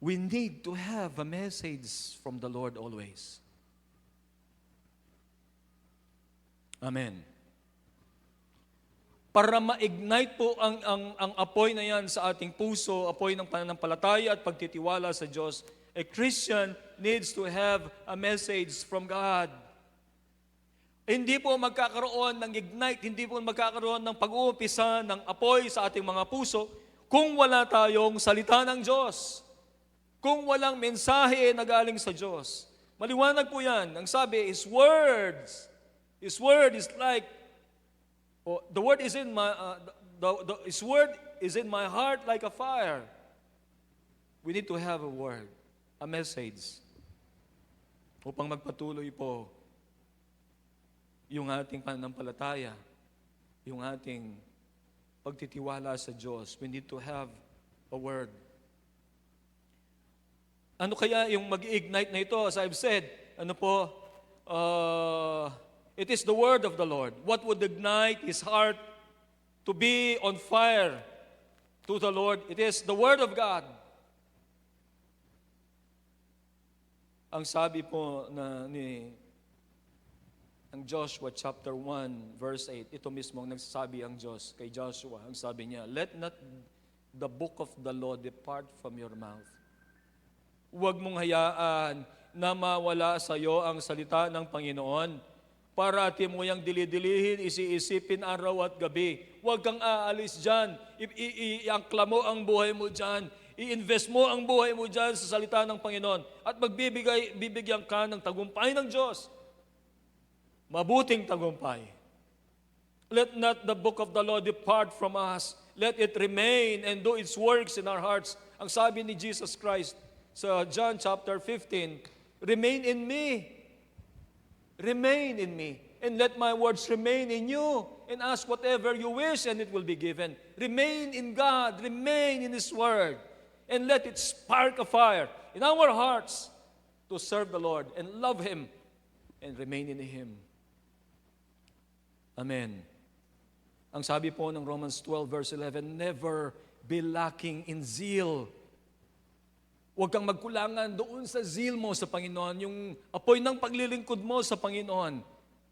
We need to have a message from the Lord always. Amen. Para ma-ignite po ang apoy na yan sa ating puso, apoy ng pananampalataya at pagtitiwala sa Diyos, a Christian needs to have a message from God. Hindi po magkakaroon ng ignite, hindi po magkakaroon ng pag-uumpisa ng apoy sa ating mga puso kung wala tayong salita ng Diyos. Kung walang mensahe na galing sa Diyos. Maliwanag po yan. Ang sabi, His word is like, the word is in my, His word is in my heart like a fire. We need to have a word, a message, upang magpatuloy po yung ating pananampalataya, yung ating pagtitiwala sa Diyos. We need to have a word. Ano kaya yung mag-ignite na ito? As I've said, it is the word of the Lord. What would ignite his heart to be on fire to the Lord? It is the word of God. Ang sabi po ng Joshua chapter 1 verse 8, ito mismo ang nagsasabi ang Diyos kay Joshua. Ang sabi niya, let not the book of the law depart from your mouth. Huwag mong hayaan na mawala sa iyo ang salita ng Panginoon. Parati mo yang dilidilihin, isi-isipin araw at gabi. Huwag kang aalis dyan. Iangkla mo ang buhay mo dyan. I-invest mo ang buhay mo dyan sa salita ng Panginoon. At bibigyan ka ng tagumpay ng Diyos. Mabuting tagumpay. Let not the book of the law depart from us. Let it remain and do its works in our hearts. Ang sabi ni Jesus Christ sa John chapter 15, remain in me. Remain in me. And let my words remain in you. And ask whatever you wish and it will be given. Remain in God. Remain in His Word. And let it spark a fire in our hearts to serve the Lord and love Him and remain in Him. Amen. Ang sabi po ng Romans 12 verse 11, never be lacking in zeal. Huwag kang magkulangan doon sa zeal mo sa Panginoon, yung apoy ng paglilingkod mo sa Panginoon.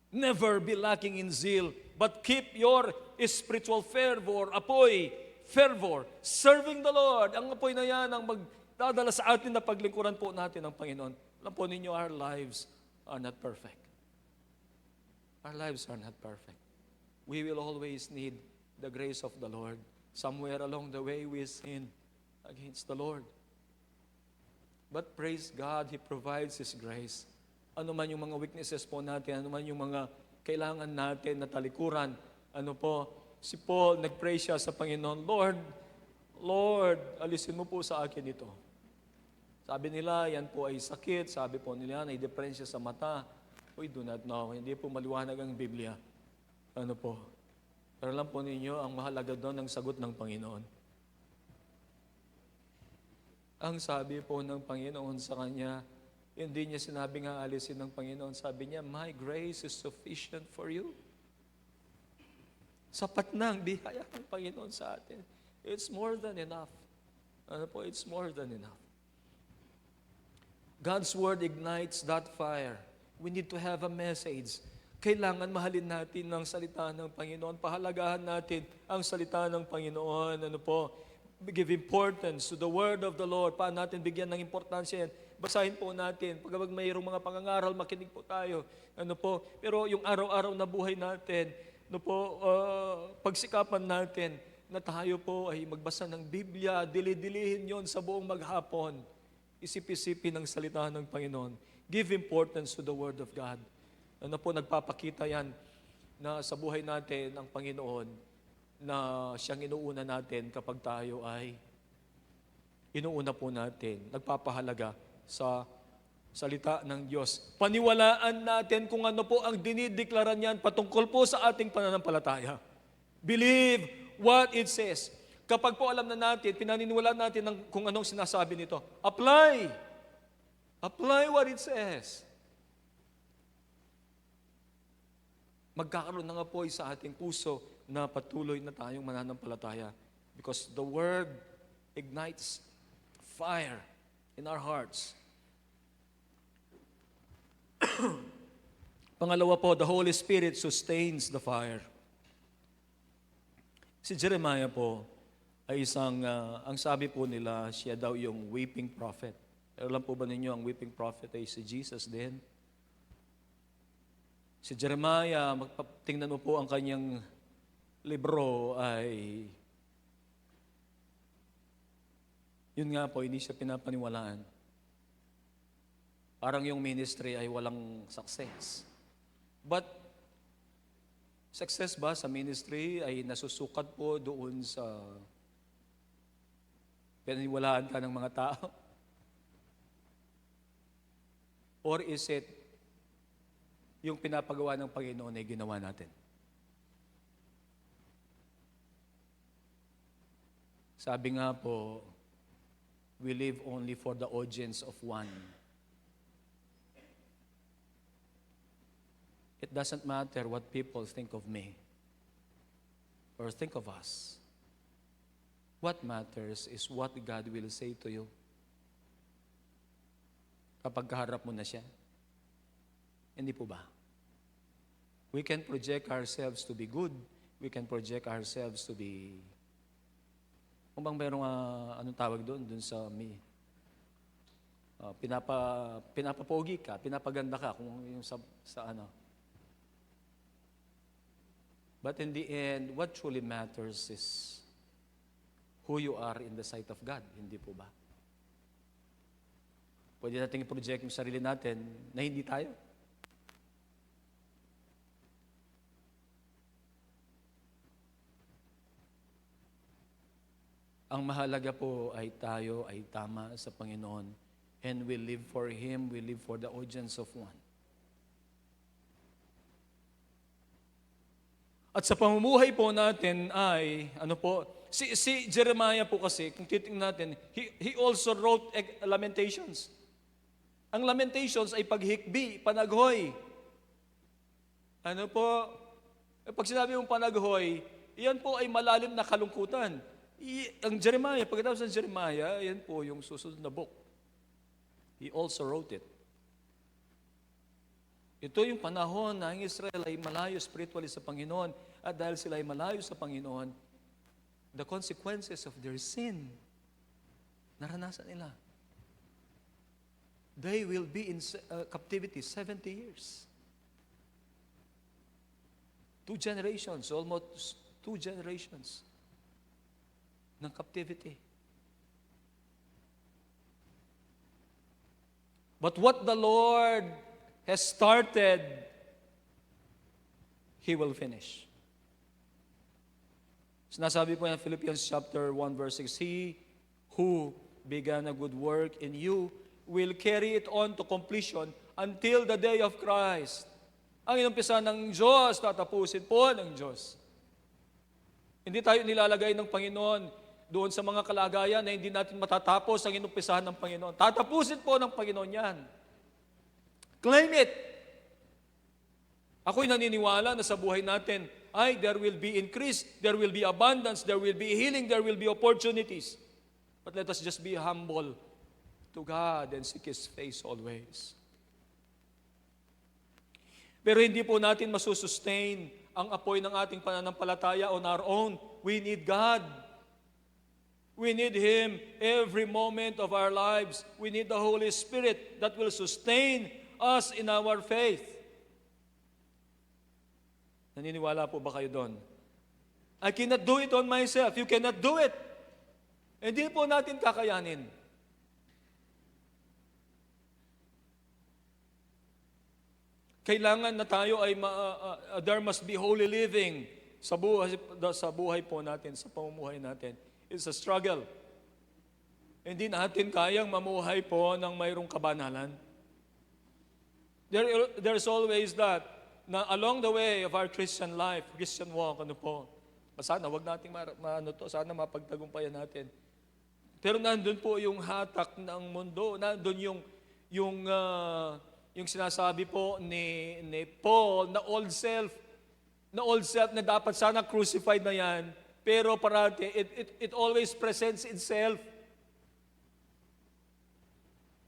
Never be lacking in zeal, but keep your spiritual fervor, fervor, serving the Lord. Ang apoy na yan ang magdadala sa atin na paglingkuran po natin ng Panginoon. Alam po ninyo, our lives are not perfect. Our lives are not perfect. We will always need the grace of the Lord. Somewhere along the way, we sin against the Lord. But praise God, He provides His grace. Ano man yung mga weaknesses po natin, ano man yung mga kailangan natin na talikuran, si Paul, nag-pray siya sa Panginoon, Lord, alisin mo po sa akin ito. Sabi nila, yan po ay sakit. Sabi po nila, ay depresya sa mata. We do not know. Hindi po maliwanag ang Biblia. Pero alam po ninyo, ang mahalaga doon ang sagot ng Panginoon. Ang sabi po ng Panginoon sa kanya, hindi niya sinabing aalisin ng Panginoon. Sabi niya, my grace is sufficient for you. Sapat na ang biyaya ng Panginoon sa atin. It's more than enough. It's more than enough. God's Word ignites that fire. We need to have a message. Kailangan mahalin natin ang salita ng Panginoon. Pahalagahan natin ang salita ng Panginoon. Give importance to the word of the Lord. Paano natin bigyan ng importansya yan? Basahin po natin. Pag mayroong mga pangangaral, makinig po tayo. Pero yung araw-araw na buhay natin, pagsikapan natin na tayo po ay magbasa ng Biblia, dili-dilihin yon sa buong maghapon. Isip-isipin ang salita ng Panginoon. Give importance to the Word of God. Nagpapakita yan na sa buhay natin ang Panginoon na siyang inuuna natin kapag tayo ay inuuna po natin, nagpapahalaga sa salita ng Diyos. Paniwalaan natin kung ano po ang dinideklara niyan patungkol po sa ating pananampalataya. Believe what it says. Kapag po alam na natin, pinaniniwalaan natin kung anong sinasabi nito. Apply. Apply what it says. Magkakaroon ng apoy sa ating puso na patuloy na tayong mananampalataya. Because the Word ignites fire in our hearts. Pangalawa po, the Holy Spirit sustains the fire. Si Jeremiah po ay ang sabi po nila, siya daw yung weeping prophet. Alam po ba ninyo, ang weeping prophet ay si Jesus din? Si Jeremiah, tingnan mo po ang kanyang libro ay, yun nga po, hindi siya pinapaniwalaan. Parang yung ministry ay walang success. But, success ba sa ministry ay nasusukat po doon sa pinaniwalaan ka ng mga tao? Or is it yung pinapagawa ng Panginoon ay ginawa natin? Sabi nga po, we live only for the audience of one. It doesn't matter what people think of me or think of us. What matters is what God will say to you. Kapag kaharap mo na siya. Hindi po ba? We can project ourselves to be good. We can project ourselves to be... Kung bang mayroong, anong tawag doon? Doon sa me. Pinapapogi ka, pinapaganda ka, kung yung sa ano. But in the end, what truly matters is who you are in the sight of God. Hindi po ba? Pwede natin i-project yung sarili natin na hindi tayo. Ang mahalaga po ay tayo ay tama sa Panginoon and we live for Him, we live for the audience of one. At sa pamumuhay po natin ay, si Jeremiah po kasi, kung titingnan natin, he also wrote Lamentations. Ang Lamentations ay paghikbi, panaghoy. Pag sinabi mong panaghoy, iyan po ay malalim na kalungkutan. Ang Jeremiah, pagkatapos ng Jeremiah, yan po yung susunod na book. He also wrote it. Ito yung panahon na ang Israel ay malayo spiritually sa Panginoon. At dahil sila ay malayo sa Panginoon, the consequences of their sin, naranasan nila. They will be in captivity 70 years. 2 generations, almost 2 generations ng captivity. But what the Lord has started, He will finish. Sinasabi po yan, Philippians chapter 1 verse 6, He who began a good work in you will carry it on to completion until the day of Christ. Ang inumpisa ng Diyos, tatapusin po ng Diyos. Hindi tayo nilalagay ng Panginoon doon sa mga kalagayan na hindi natin matatapos ang inumpisahan ng Panginoon. Tatapusin po ng Panginoon yan. Claim it. Ako'y naniniwala na sa buhay natin, there will be increase, there will be abundance, there will be healing, there will be opportunities. But let us just be humble to God and seek His face always. Pero hindi po natin masusustain ang apoy ng ating pananampalataya on our own. We need God. We need Him every moment of our lives. We need the Holy Spirit that will sustain us in our faith. Naniniwala po ba kayo doon? I cannot do it on myself. You cannot do it. Hindi po natin kakayanin. Kailangan na tayo ay there must be holy living sa buhay po natin, sa pamumuhay natin. It's a struggle. Hindi natin kayang mamuhay po ng mayroong kabanalan. There's always that, na along the way of our Christian life, Christian walk, sana wag nating sana mapagtagumpayan natin. Pero nandun po yung hatak ng mundo, nandun yung sinasabi po ni Paul na old self na dapat sana crucified na yan, pero parati it always presents itself.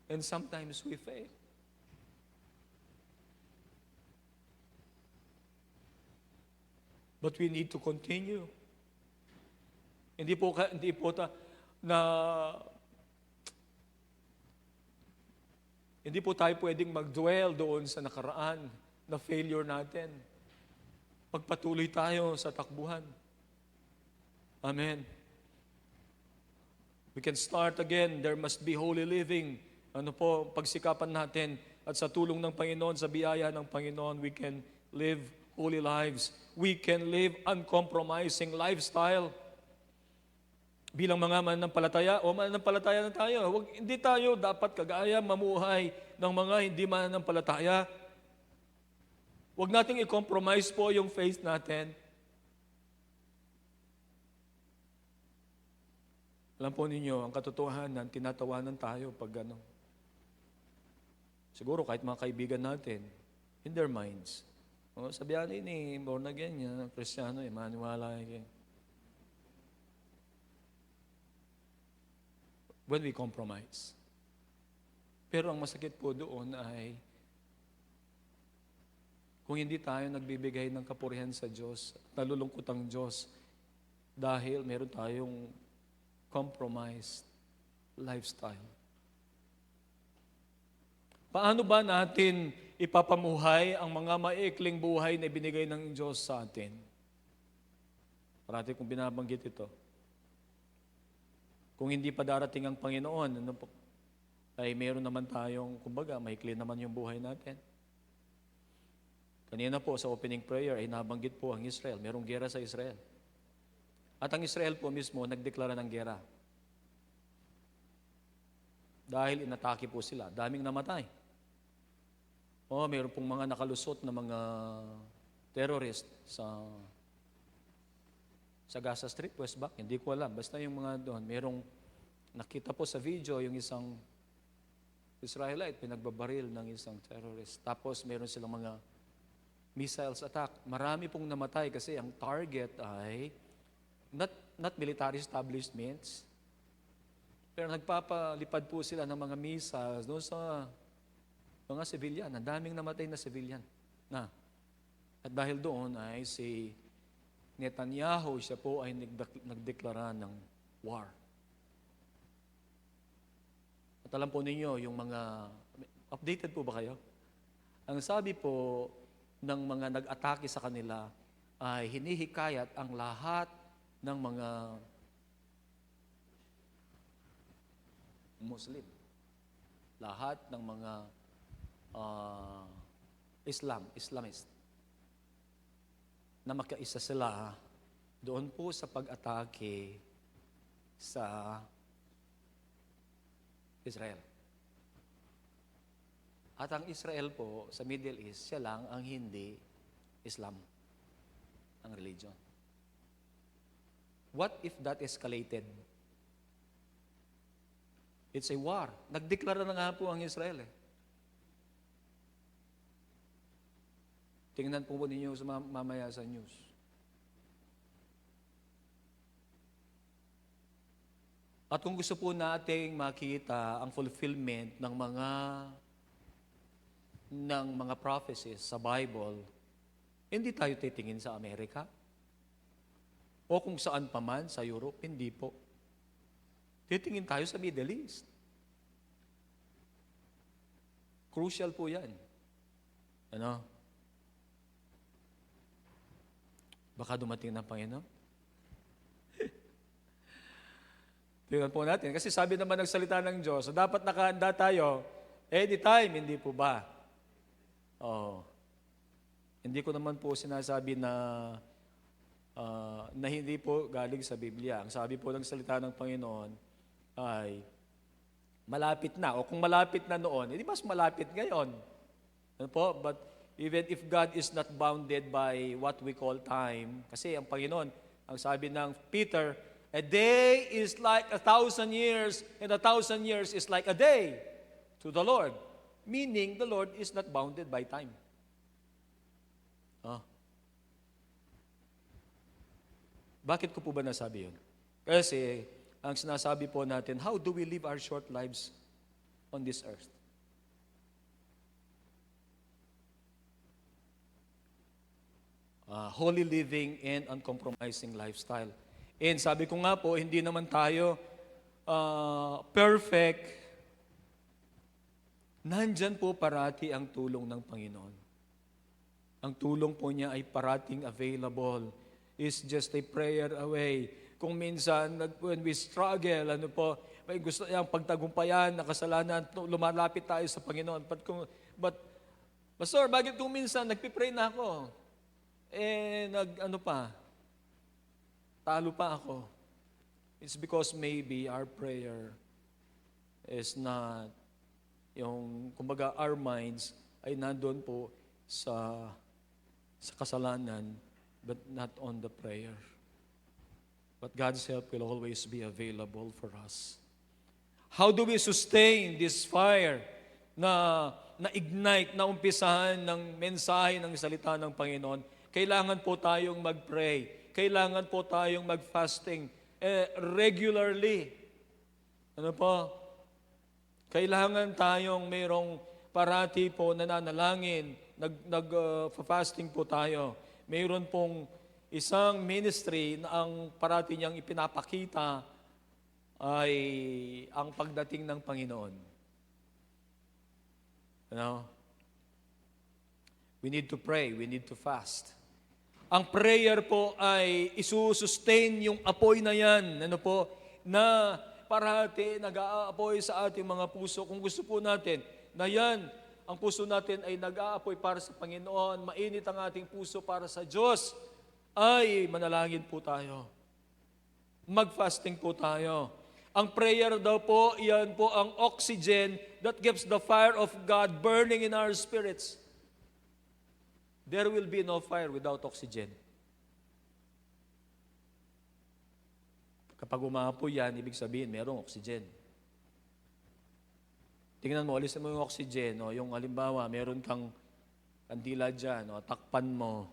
And sometimes we fail. But we need to continue. Hindi po ta na hindi po tayo pwedeng mag-dwell doon sa nakaraan na failure natin. Pagpatuloy tayo sa takbuhan. Amen. We can start again. There must be holy living. Ano po, pagsikapan natin at sa tulong ng Panginoon, sa biyaya ng Panginoon, we can live holy lives. We can live uncompromising lifestyle. Bilang mga mananampalataya o mananampalataya na tayo, hindi tayo dapat kagaya mamuhay ng mga hindi mananampalataya. Huwag nating i-compromise po yung faith natin. Alam po ninyo, ang katotohanan, tinatawanan tayo pag ano. Siguro kahit mga kaibigan natin, in their minds, sabihan ni born again yan, Kristiyano, maniwala yan. When we compromise. Pero ang masakit po doon ay kung hindi tayo nagbibigay ng kapurihan sa Diyos, nalulungkot ang Diyos dahil meron tayong compromised lifestyle. Paano ba natin ipapamuhay ang mga maikling buhay na ibinigay ng Diyos sa atin? Parati kong binabanggit ito. Kung hindi pa darating ang Panginoon, ay meron naman tayong, kumbaga, maikli naman yung buhay natin. Kanina po sa opening prayer ay nabanggit po ang Israel. Merong gera sa Israel. At ang Israel po mismo nagdeklara ng gera. Dahil inatake po sila. Daming namatay. Meron pong mga nakalusot na mga terrorist sa Gaza Strip, West Bank. Hindi ko alam. Basta yung mga doon. Merong nakita po sa video yung isang Israelite pinagbabaril ng isang terrorist. Tapos meron silang mga missiles attack. Marami pong namatay kasi ang target ay not military establishments, pero nagpapalipad po sila ng mga missiles doon sa mga civilian. Ang daming namatay na civilian. At dahil doon ay si Netanyahu, siya po ay nagdeklara ng war. At alam po ninyo, yung mga, updated po ba kayo? Ang sabi po ng mga nag-atake sa kanila ay hinihikayat ang lahat ng mga Muslim. Lahat ng mga Islamist na magkaisa sila doon po sa pag-atake sa Israel. At ang Israel po sa Middle East, siya lang ang hindi Islam, ang religion. What if that escalated? It's a war. Nagdeklara na nga po ang Israel Tingnan po ninyo mamaya sa news. At kung gusto po nating makita ang fulfillment ng mga prophecies sa Bible, hindi tayo titingin sa Amerika o kung saan pa man sa Europe, hindi po. Titingin tayo sa Middle East. Crucial po yan. Baka dumating ng Panginoon. Tingnan po natin. Kasi sabi naman ng salita ng Diyos, dapat nakahanda tayo anytime, hindi po ba? Hindi ko naman po sinasabi na hindi po galing sa Biblia. Ang sabi po ng salita ng Panginoon ay malapit na. O kung malapit na noon, hindi mas malapit ngayon. But even if God is not bounded by what we call time, kasi ang Panginoon, ang sabi ng Peter, a day is like 1,000 years, and 1,000 years is like a day to the Lord. Meaning, the Lord is not bounded by time. Bakit ko po ba nasabi yun? Kasi, ang sinasabi po natin, how do we live our short lives on this earth. Holy living and uncompromising lifestyle. And sabi ko nga po, hindi naman tayo perfect. Nandyan po parati ang tulong ng Panginoon. Ang tulong po niya ay parating available. Is just a prayer away. Kung minsan, when we struggle, may gusto niyang pagtagumpayan na kasalanan, lumalapit tayo sa Panginoon. But Pastor, bakit kung minsan nagpipray na ako? Talo pa ako. It's because maybe our prayer is not, kumbaga our minds ay nandun po sa kasalanan, but not on the prayer. But God's help will always be available for us. How do we sustain this fire na ignite, na umpisahan ng mensahe ng salita ng Panginoon? Kailangan po tayong mag-pray. Kailangan po tayong mag-fasting regularly. Kailangan tayong mayroong parati po nananalangin, nag-fasting po tayo. Mayroon pong isang ministry na ang parati niyang ipinapakita ay ang pagdating ng Panginoon. We need to pray, we need to fast. Ang prayer po ay isusustain yung apoy na yan, na parati nag-aapoy sa ating mga puso. Kung gusto po natin na yan, ang puso natin ay nag-aapoy para sa Panginoon, mainit ang ating puso para sa Diyos, ay manalangin po tayo. Mag-fasting po tayo. Ang prayer daw po, yan po ang oxygen that keeps the fire of God burning in our spirits. There will be no fire without oxygen. Kapag umapoy yan, ibig sabihin, merong oxygen. Tingnan mo, alisin mo yung oxygen, yung halimbawa, meron kang kandila dyan, takpan mo.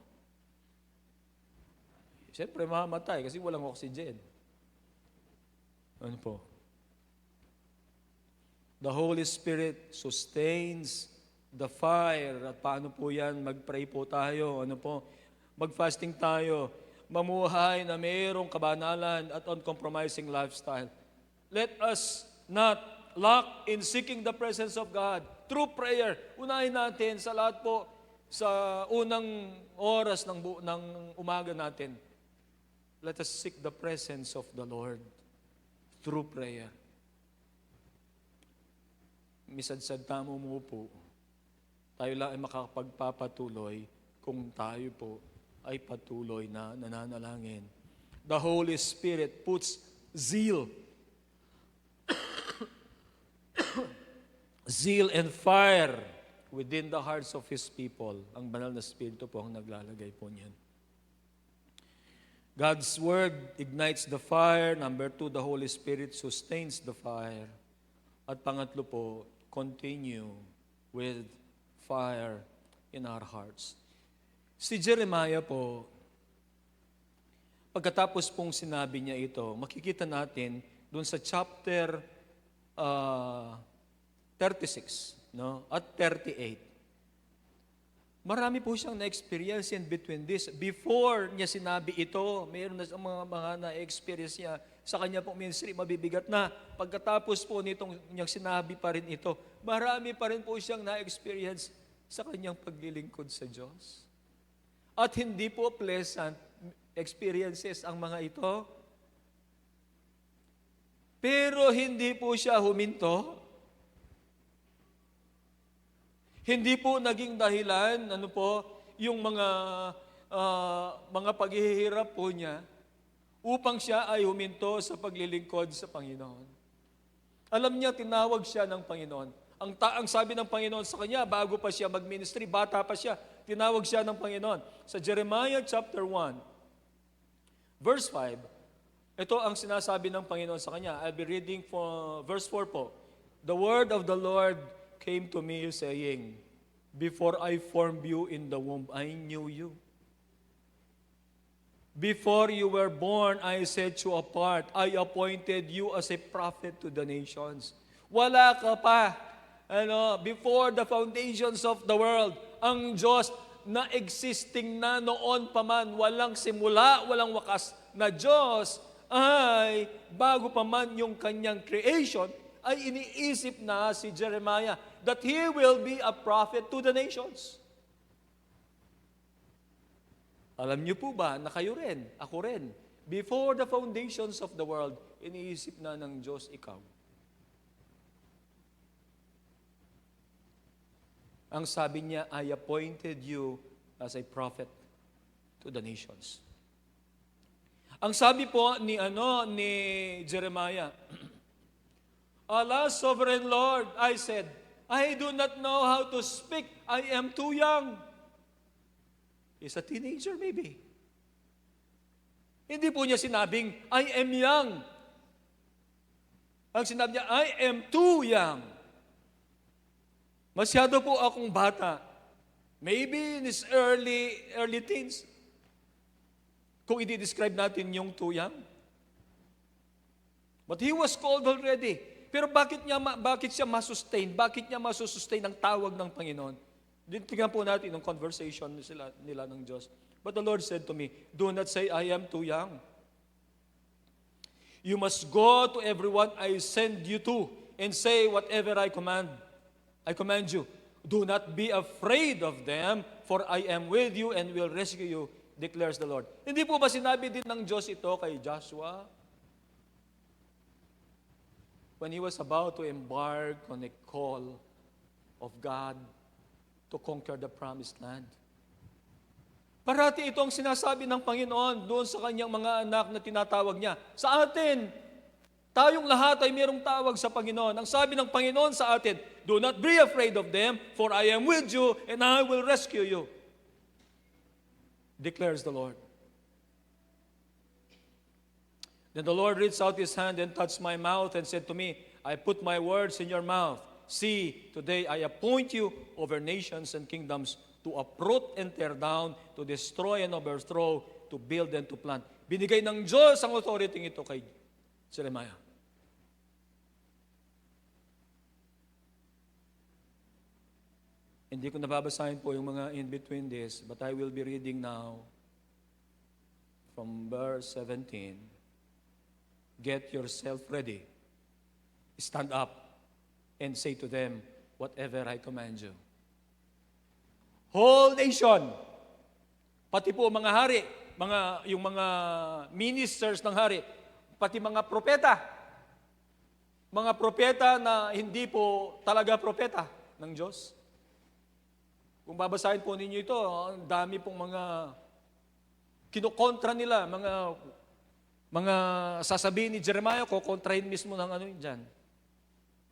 Siyempre, mamamatay kasi walang oxygen. Ano po? The Holy Spirit sustains the fire. At paano po yan? Mag-pray po tayo. Mag-fasting tayo. Mamuhay na mayroong kabanalan at uncompromising lifestyle. Let us not lack in seeking the presence of God through prayer. Unahin natin sa lahat po, sa unang oras ng umaga natin. Let us seek the presence of the Lord through prayer. Misadsad tamo mo po, tayo lang ay makakapagpapatuloy kung tayo po ay patuloy na nananalangin. The Holy Spirit puts zeal and fire within the hearts of His people. Ang banal na Espiritu po ang naglalagay po niyan. God's Word ignites the fire. Number 2, the Holy Spirit sustains the fire. At pangatlo po, continue with fire in our hearts. Si Jeremiah po, pagkatapos pong sinabi niya ito, makikita natin doon sa chapter 36 at 38. Marami po siyang na-experience in between this. Before niya sinabi ito, mayroon na mga na-experience niya sa kanya pong ministry, mabibigat na. Pagkatapos po nitong niyang sinabi pa rin ito, marami pa rin po siyang na-experience sa kanyang paglilingkod sa Diyos. At hindi po pleasant experiences ang mga ito. Pero hindi po siya huminto. Hindi po naging dahilan, yung mga paghihirap po niya upang siya ay huminto sa paglilingkod sa Panginoon. Alam niya, tinawag siya ng Panginoon. Ang sabi ng Panginoon sa kanya, bago pa siya mag-ministry, bata pa siya, tinawag siya ng Panginoon. Sa Jeremiah chapter 1, verse 5, ito ang sinasabi ng Panginoon sa kanya. I'll be reading for verse 4 po. The word of the Lord came to me saying, before I formed you in the womb, I knew you. Before you were born, I set you apart. I appointed you as a prophet to the nations. Wala ka pa. before the foundations of the world, ang Diyos na existing na noon pa man, walang simula, walang wakas na Diyos, ay bago pa man yung kanyang creation, ay iniisip na si Jeremiah that he will be a prophet to the nations. Alam niyo po ba na kayo rin, ako rin, before the foundations of the world, iniisip na ng Diyos ikaw. Ang sabi niya, I appointed you as a prophet to the nations. Ang sabi po ni Jeremiah, Allah, sovereign Lord, I said, I do not know how to speak. I am too young. He's a teenager maybe. Hindi po niya sinabing, I am young. Ang sinabi niya, I am too young. Masyado po akong bata. Maybe in his early teens. Kung i-describe natin yung too young. But he was called already. Pero bakit siya masustain? Bakit niya masusustain ang tawag ng Panginoon? Tingnan po natin yung conversation nila ng Diyos. But the Lord said to me, do not say, I am too young. You must go to everyone I send you to and say whatever I command you. Do not be afraid of them, for I am with you and will rescue you, declares the Lord. Hindi po ba sinabi din ng Diyos ito kay Joshua? When he was about to embark on a call of God to conquer the promised land. Parati ito ang sinasabi ng Panginoon doon sa kanyang mga anak na tinatawag niya. Sa atin, tayong lahat ay mayroong tawag sa Panginoon. Ang sabi ng Panginoon sa atin, do not be afraid of them, for I am with you and I will rescue you, declares the Lord. Then the Lord reached out his hand and touched my mouth and said to me, I put my words in your mouth. See, today I appoint you over nations and kingdoms to uproot and tear down, to destroy and overthrow, to build and to plant. Binigay ng Diyos ang authority ito kay Jeremiah. Hindi ko nababasahin po yung mga in between this, but I will be reading now from verse 17. Get yourself ready. Stand up and say to them whatever I command you. Whole nation, pati po mga hari, yung mga ministers ng hari, pati mga propeta na hindi po talaga propeta ng Diyos. Kung babasahin po ninyo ito, ang dami pong mga kinokontra nila, mga sasabihin ni Jeremiah, kukontrahin mismo ng ano yun dyan.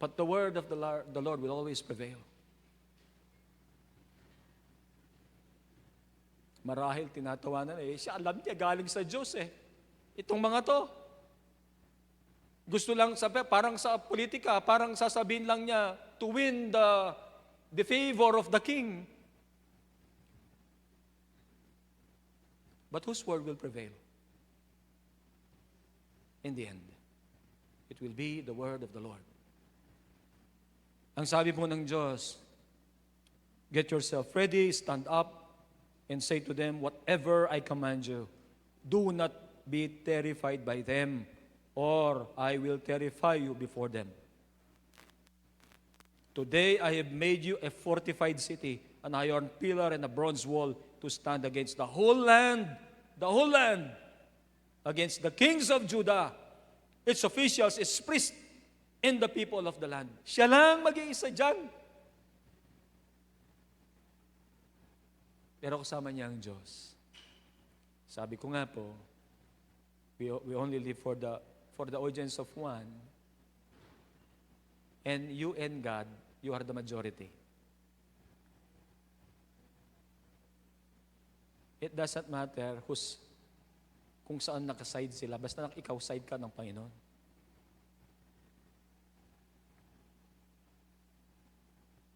But the word of the Lord will always prevail. Marahil tinatawanan, siya alam niya, galing sa Diyos Itong mga to. Gusto lang sabi, parang sa politika, parang sasabihin lang niya to win the favor of the king. But whose word will prevail? In the end, it will be the word of the Lord. Ang sabi po ng Diyos, get yourself ready, stand up, and say to them, whatever I command you, do not be terrified by them, or I will terrify you before them. Today I have made you a fortified city, an iron pillar and a bronze wall to stand against the whole land, against the kings of Judah, its officials, its priests, and the people of the land. Siya lang mag-iisa dyan. Pero kasama niya ang Diyos. Sabi ko nga po, we only live for the audience of one. And you and God, you are the majority. It doesn't matter kung saan nakaside sila, basta ikaw side ka ng Panginoon.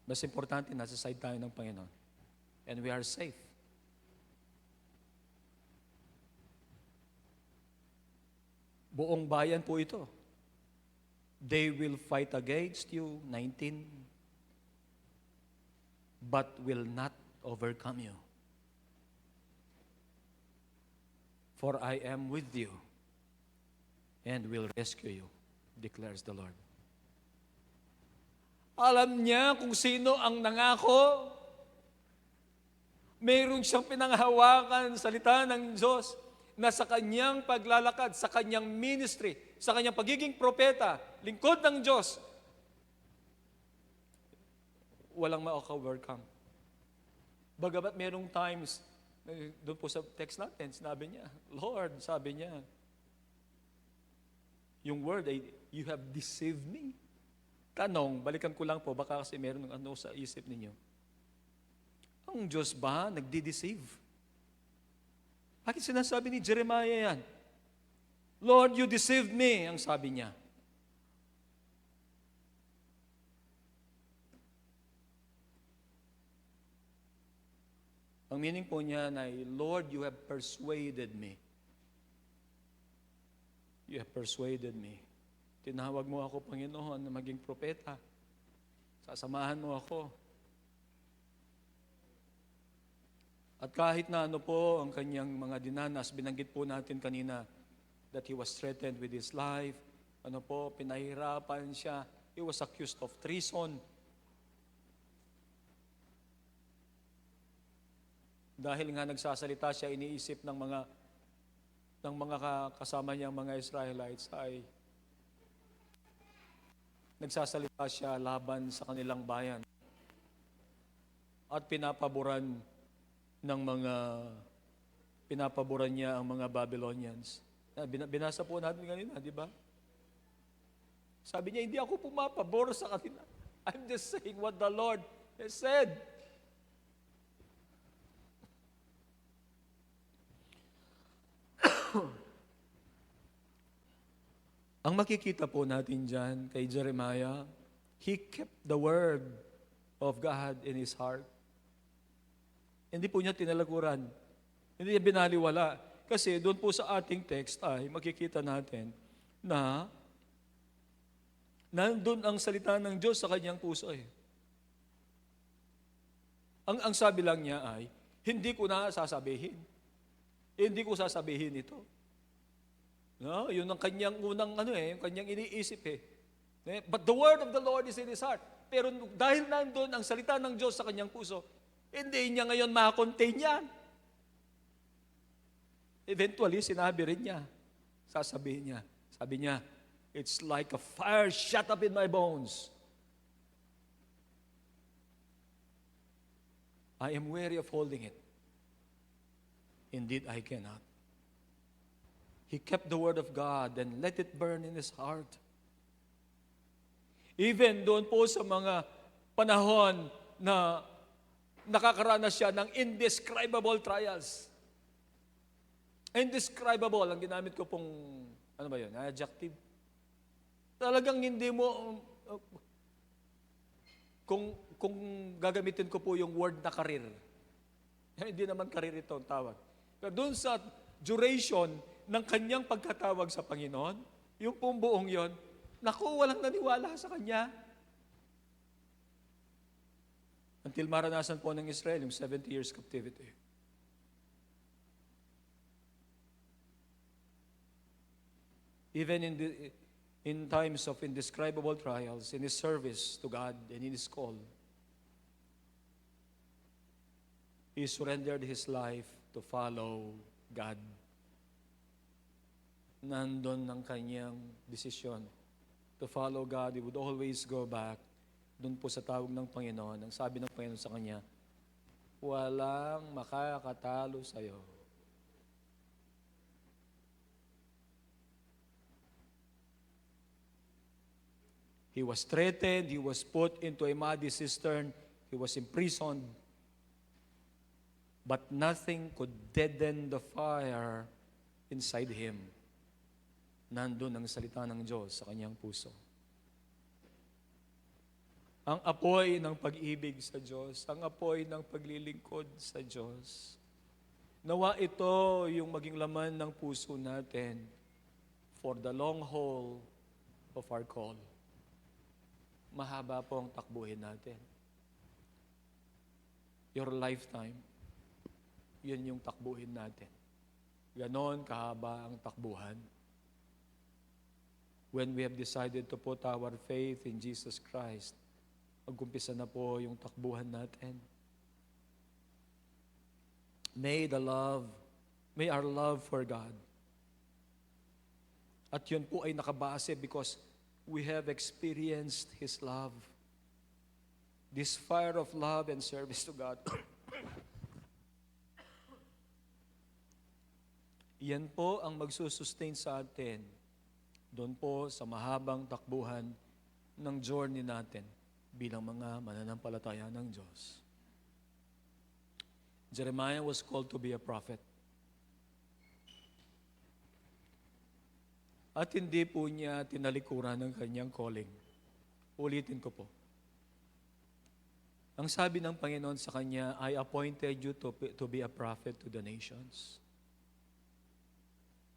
Mas importante, nasa side tayo ng Panginoon. And we are safe. Buong bayan po ito. They will fight against you, 19. but will not overcome you. For I am with you and will rescue you, declares the Lord. Alam niya kung sino ang nangako. Mayroon siyang pinanghawakan salita ng Diyos na sa kanyang paglalakad, sa kanyang ministry, sa kanyang pagiging propeta, lingkod ng Diyos, walang ma-overcome. Bagamat mayroong times, doon po sa text natin, sinabi niya, Lord, sabi niya, yung word ay, you have deceived me. Tanong, balikan ko lang po, baka kasi meron ng sa isip ninyo. Ang Diyos ba nagdi-deceive? Bakit sinasabi ni Jeremiah yan? Lord, you deceived me, ang sabi niya. Ang meaning po niya ay, Lord, you have persuaded me. You have persuaded me. Tinawag mo ako, Panginoon, na maging propeta. Sasamahan mo ako. At kahit na ano po ang kanyang mga dinanas, binanggit po natin kanina that he was threatened with his life. Ano po, pinahirapan siya. He was accused of treason. Dahil nga nagsasalita siya, iniisip ng mga kasama niyang mga Israelites ay nagsasalita siya laban sa kanilang bayan. At pinapaboran niya ang mga Babylonians. Binasa po natin kanina, di ba? Sabi niya, hindi ako pumapabor sa kanila. I'm just saying what the Lord has said. Ang makikita po natin dyan kay Jeremiah, he kept the word of God in his heart. Hindi po niya tinalakuran. Hindi niya binaliwala. Kasi doon po sa ating text ay makikita natin na nandun ang salita ng Diyos sa kanyang puso eh. Ang sabi lang niya ay, hindi ko na sasabihin. Hindi ko sasabihin ito. No, yun ang kanyang unang yung kanyang iniisip eh. But the word of the Lord is in his heart. Pero dahil nandun ang salita ng Diyos sa kanyang puso, hindi niya ngayon ma-contain yan. Eventually, sinabi rin niya, sasabihin niya, sabi niya, it's like a fire shut up in my bones. I am weary of holding it. Indeed, I cannot. He kept the word of God and let it burn in his heart. Even doon po sa mga panahon na nakakaranas siya ng indescribable trials. Indescribable, ang ginamit ko pong, ano ba yun, adjective. Talagang hindi mo, kung gagamitin ko po yung word na karir, hindi naman karir ito ang tawag. Pero doon sa duration ng kanyang pagkatawag sa Panginoon, yung pong buong yon, naku, walang naniwala sa kanya. Until maranasan po ng Israel yung 70 years captivity. Even in times of indescribable trials, in his service to God and in his call, he surrendered his life to follow God. Nandun ang kanyang desisyon to follow God. He would always go back dun po sa tawag ng Panginoon. Ang sabi ng Panginoon sa kanya, walang makakatalo sa'yo. He was threatened, he was put into a muddy cistern, he was imprisoned, but nothing could deaden the fire inside him. Nandun ang salita ng Diyos sa kanyang puso. Ang apoy ng pag-ibig sa Diyos, ang apoy ng paglilingkod sa Diyos. Nawa ito yung maging laman ng puso natin for the long haul of our call. Mahaba po ang takbuhin natin. your lifetime, yun yung takbuhin natin. Ganon kahaba ang takbuhan. When we have decided to put our faith in Jesus Christ, mag-umpisa na po yung takbuhan natin. May our love for God. At yun po ay nakabase because we have experienced His love. This fire of love and service to God. Yan po ang magsusustain sa atin doon po sa mahabang takbuhan ng journey natin bilang mga mananampalataya ng Diyos. Jeremiah was called to be a prophet. At hindi po niya tinalikuran ng kanyang calling. Ulitin ko po. Ang sabi ng Panginoon sa kanya, I appointed you to be a prophet to the nations.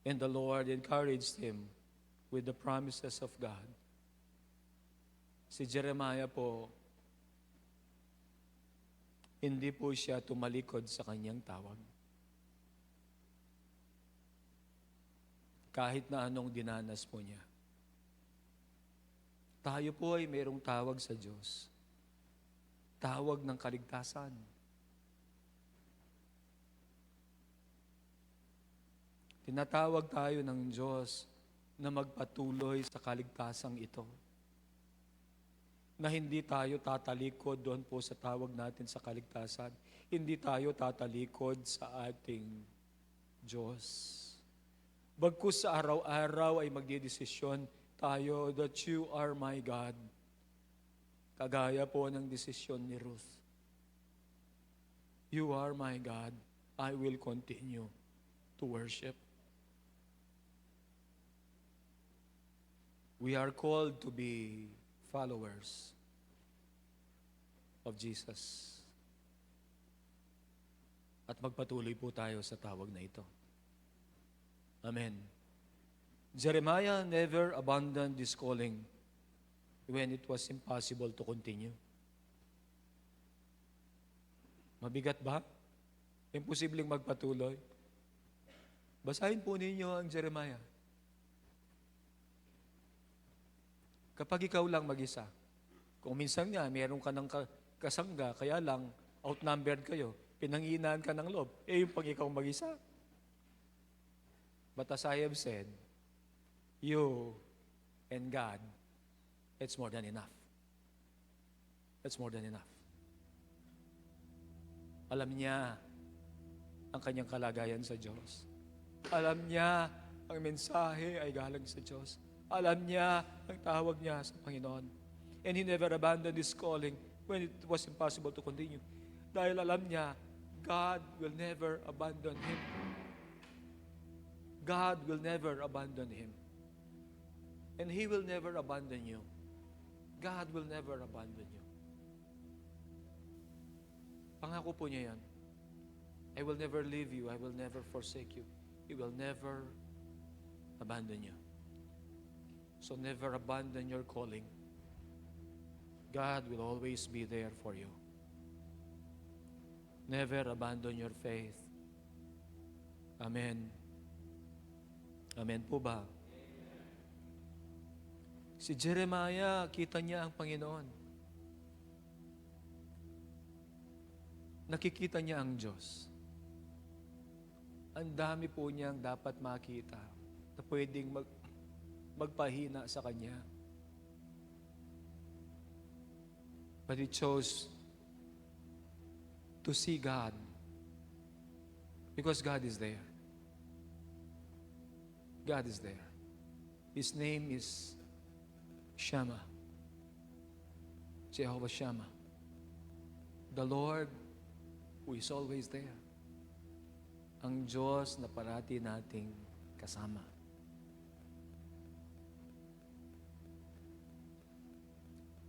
And the Lord encouraged him with the promises of God. Si Jeremiah po, hindi po siya tumalikod sa kanyang tawag. Kahit na anong dinanas po niya. Tayo po ay mayroong tawag sa Diyos. Tawag ng kaligtasan. Tinatawag tayo ng Diyos na magpatuloy sa kaligtasang ito. Na hindi tayo tatalikod doon po sa tawag natin sa kaligtasan. Hindi tayo tatalikod sa ating Diyos. Bagkus sa araw-araw ay magdidesisyon tayo that you are my God. Kagaya po ng desisyon ni Ruth. You are my God. I will continue to worship. We are called to be followers of Jesus. At magpatuloy po tayo sa tawag na ito. Amen. Jeremiah never abandoned this calling when it was impossible to continue. Mabigat ba? Imposibleng magpatuloy? Basahin po ninyo ang Jeremiah. Kapag ikaw lang mag-isa, kung minsan nga, meron ka ng kasangga, kaya lang, outnumbered kayo, pinanghinaan ka ng loob, yung pag ikaw mag-isa. But as I have said, you and God, it's more than enough. It's more than enough. Alam niya ang kanyang kalagayan sa Diyos. Alam niya ang mensahe ay galing sa Diyos. Alam niya ang tawag niya sa Panginoon. And He never abandoned His calling when it was impossible to continue. Dahil alam niya, God will never abandon him. God will never abandon him. And He will never abandon you. God will never abandon you. Pangako po niya yan. I will never leave you. I will never forsake you. He will never abandon you. So never abandon your calling. God will always be there for you. Never abandon your faith. Amen. Amen po ba? Si Jeremiah, kita niya ang Panginoon. Nakikita niya ang Diyos. Ang dami po niyang dapat makita na pwedeng magpahina sa Kanya. But he chose to see God because God is there. God is there. His name is Shammah. Jehovah Shammah. The Lord who is always there. Ang Diyos na parati nating kasama.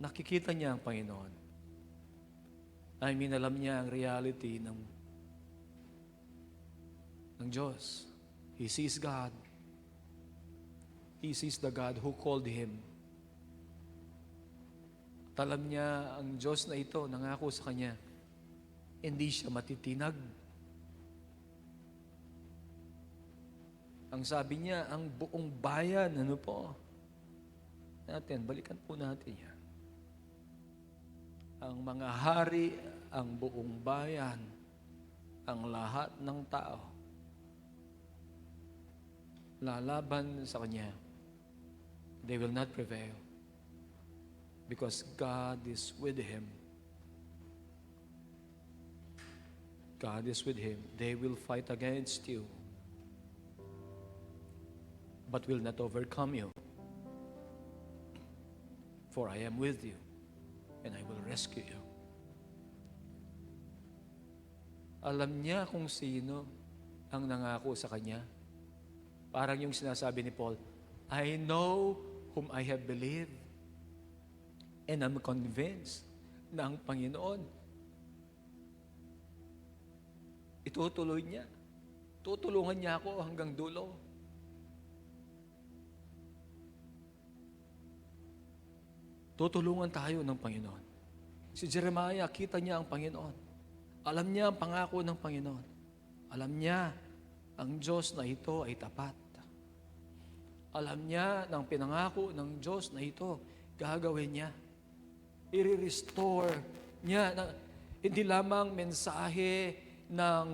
Nakikita niya ang Panginoon. I mean, alam niya ang reality ng Diyos. He sees God. He sees the God who called him. At alam niya ang Diyos na ito, nangako sa kanya, hindi siya matitinag. Ang sabi niya, ang buong bayan, ano po? Balikan po natin yan. Ang mga hari, ang buong bayan, ang lahat ng tao, lalaban sa kanya. They will not prevail. Because God is with him. God is with him. They will fight against you, but will not overcome you. For I am with you, and I will rescue you. Alam niya kung sino ang nangako sa kanya. Parang yung sinasabi ni Paul, I know whom I have believed, and I'm convinced na ang Panginoon, itutuloy niya. Tutulungan niya ako hanggang dulo. Tutulungan tayo ng Panginoon. Si Jeremiah, kita niya ang Panginoon. Alam niya ang pangako ng Panginoon. Alam niya ang Diyos na ito ay tapat. Alam niya ng pinangako ng Diyos na ito, gagawin niya. I-restore niya. Hindi lamang mensahe ng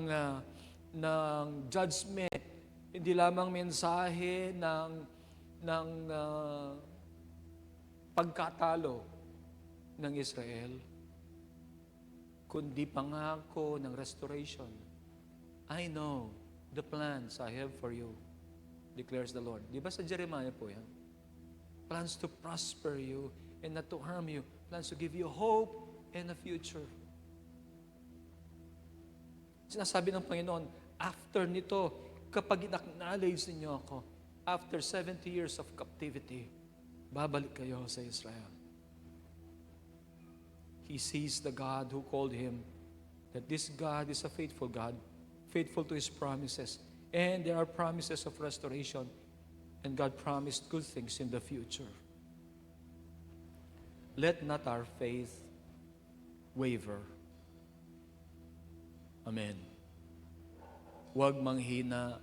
judgment, hindi lamang mensahe ng pagkatalo ng Israel, kundi pangako ng restoration. I know the plans I have for you, declares the Lord. Di ba sa Jeremiah po yan? Plans to prosper you and not to harm you. Plans to give you hope and a future. Sinasabi ng Panginoon, after nito, kapag in-acknowledge ninyo ako, after 70 years of captivity, babalik kayo sa Israel. He sees the God who called him, that this God is a faithful God, faithful to His promises. And there are promises of restoration, and God promised good things in the future. Let not our faith waver. Amen. Huwag manghina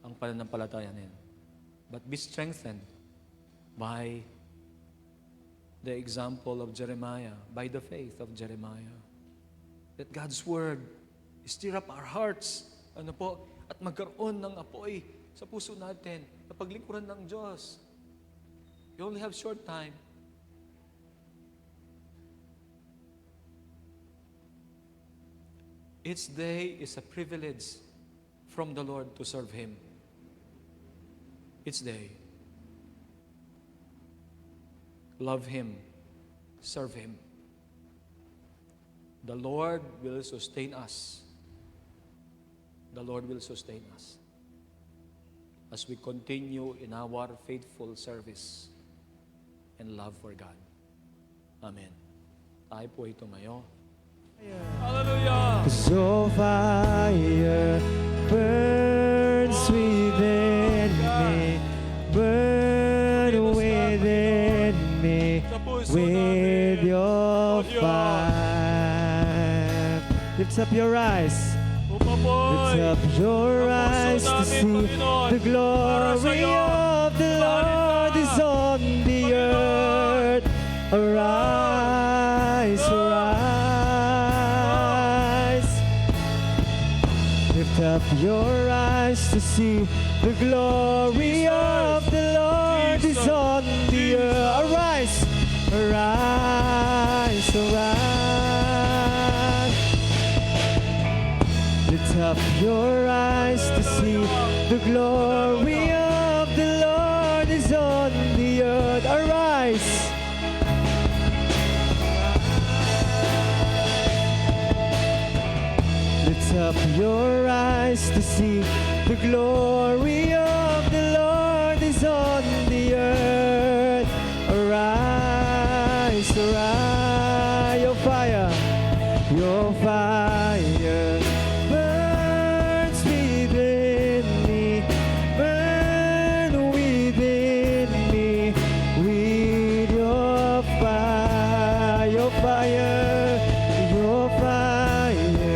ang pananampalataya natin, but be strengthened by the example of Jeremiah, by the faith of Jeremiah. That God's Word stir up our hearts, at magkaroon ng apoy sa puso natin na paglingkuran ng Diyos. You only have short time. Each day is a privilege from the Lord to serve Him. Each day. Love Him. Serve Him. The Lord will sustain us. The Lord will sustain us as we continue in our faithful service and love for God. Amen. Tayo po ay tumayo. Hallelujah! 'Cause your fire burns within me, burn within me with your fire. Lift up your eyes. Lift up your eyes to see the glory of the Lord is on the earth. Arise, arise. Lift up your eyes to see the glory of the Lord is on the earth. Arise, arise, arise. Lift up your eyes to see the glory of the Lord is on the earth. Arise. Lift up your eyes to see the glory of the Lord is on the earth. Arise, arise. Your fire, your fire burns within me, burn within me with your fire, your fire, your fire.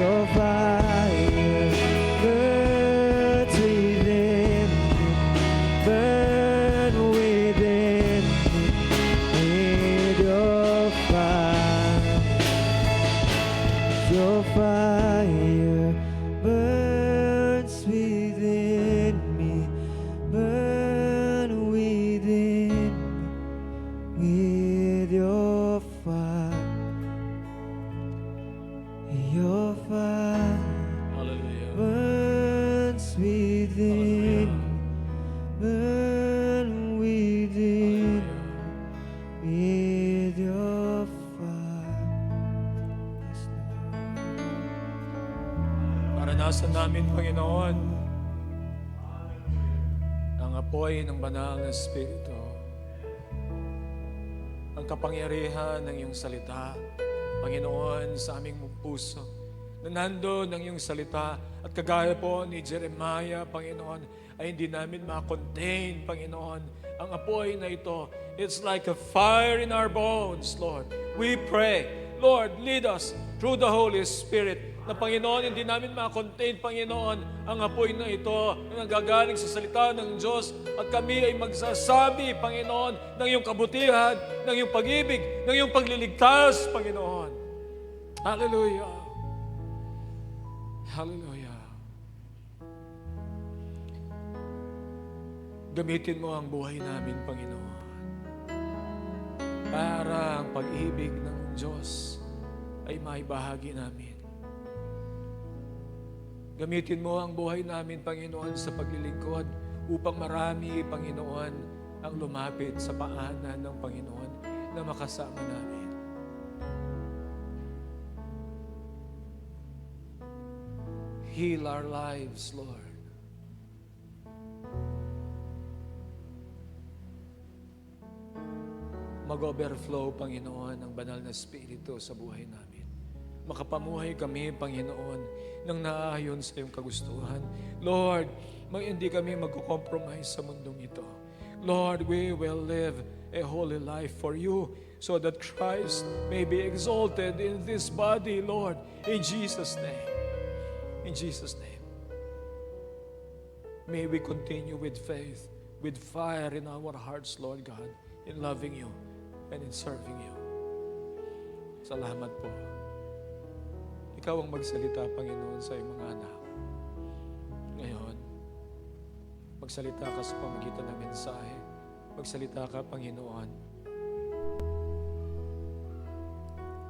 Your fire burns within me, burn within me with your fire. Your fire burns within me, burn within me with your fire. Your fire Hallelujah. burns within me, burn within me with your fire. Yes, Lord. Naranasan namin, Panginoon, ang apoy ng banal na Espiritu, ang kapangyarihan ng iyong salita, Panginoon, sa aming puso, na nandoon ang iyong salita, at kagaya po ni Jeremiah, Panginoon, ay hindi namin ma-contain, Panginoon, ang apoy na ito. It's like a fire in our bones, Lord. We pray, Lord, lead us through the Holy Spirit, na Panginoon, hindi namin ma-contain, Panginoon, ang apoy na ito na nanggagaling sa salita ng Diyos, at kami ay magsasabi, Panginoon, ng iyong kabutihan, ng iyong pag-ibig, ng iyong pagliligtas, Panginoon. Hallelujah. Hallelujah. Gamitin mo ang buhay namin, Panginoon, para ang pag-ibig ng Diyos ay maibahagi namin. Gamitin mo ang buhay namin, Panginoon, sa paglilingkod upang marami, Panginoon, ang lumapit sa paanan ng Panginoon na makasama namin. Heal our lives, Lord. Mag-overflow, Panginoon, ang banal na Espiritu sa buhay namin. Makapamuhay kami, Panginoon, ng naayon sa iyong kagustuhan. Lord, hindi kami mag-compromise sa mundong ito. Lord, we will live a holy life for you so that Christ may be exalted in this body, Lord, in Jesus' name. In Jesus' name. May we continue with faith, with fire in our hearts, Lord God, in loving you and in serving you. Salamat po. Ikaw ang magsalita, Panginoon, sa iyong mga anak. Ngayon, magsalita ka sa pamagitan ng mensahe. Magsalita ka, Panginoon,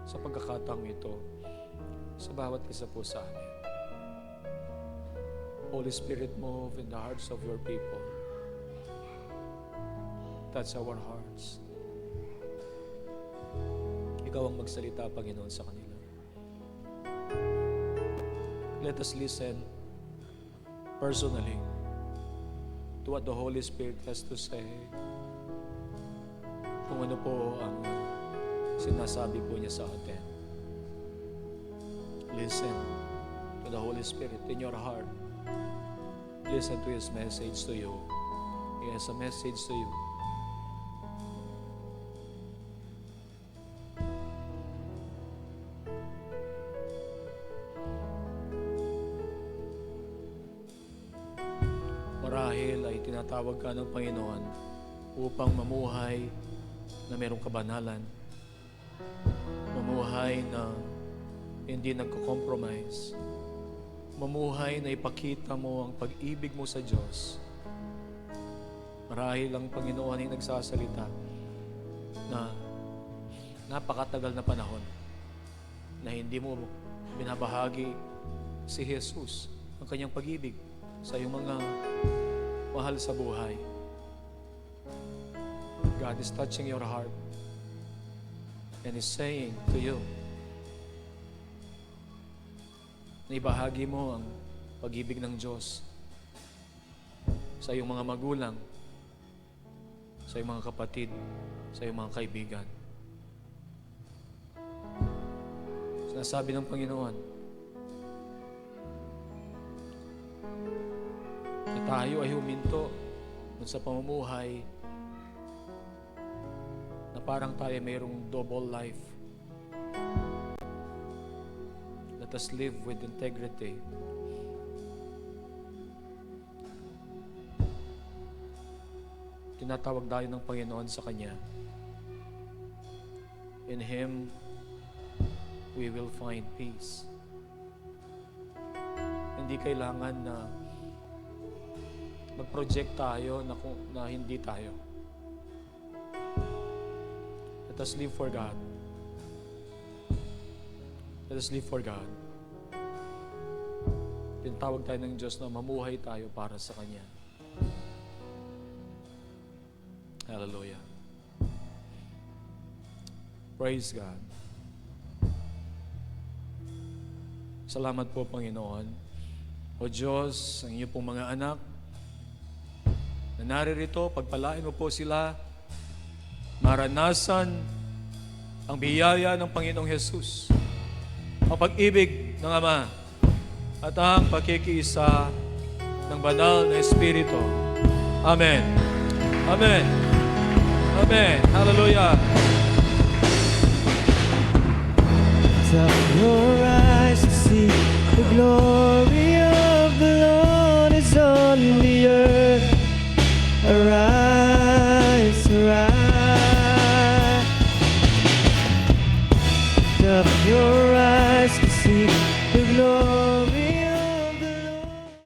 sa pagkakataong ito, sa bawat isa po sa amin. Holy Spirit, move in the hearts of your people. Touch our hearts. Ikaw ang magsalita, Panginoon, sa kanila. Let us listen personally to what the Holy Spirit has to say. Kung ano po ang sinasabi po niya sa atin. Listen to the Holy Spirit in your heart. Listen to His message to you. He has a message to you. Marahil ay tinatawag ka ng Panginoon upang mamuhay na mayroong kabanalan. Mamuhay na hindi nagko-compromise. Mamuhay na ipakita mo ang pag-ibig mo sa Diyos. Marahil ang Panginoon ay nagsasalita na napakatagal na panahon na hindi mo binabahagi si Jesus, ang kanyang pag-ibig sa iyong mga mahal sa buhay. God is touching your heart and is saying to you na ibahagi mo ang pag-ibig ng Diyos sa iyong mga magulang, sa iyong mga kapatid, sa iyong mga kaibigan. Sinasabi ng Panginoon na tayo ay huminto sa pamumuhay na parang tayo mayroong double life. Na Let us live with integrity. Tinatawag tayo ng Panginoon sa Kanya. In Him, we will find peace. Hindi kailangan na mag-project tayo na hindi tayo. Let us live for God. Let us live for God. Tinatawag tayo ng Diyos na mamuhay tayo para sa Kanya. Hallelujah. Praise God. Salamat po, Panginoon. O Diyos, ang iyong pong mga anak na naririto, pagpalain mo po sila, maranasan ang biyaya ng Panginoong Jesus, ang pag-ibig ng Ama, at ang pakikiisa ng banal na Espiritu. Amen. Amen. Amen. Hallelujah. Lift up your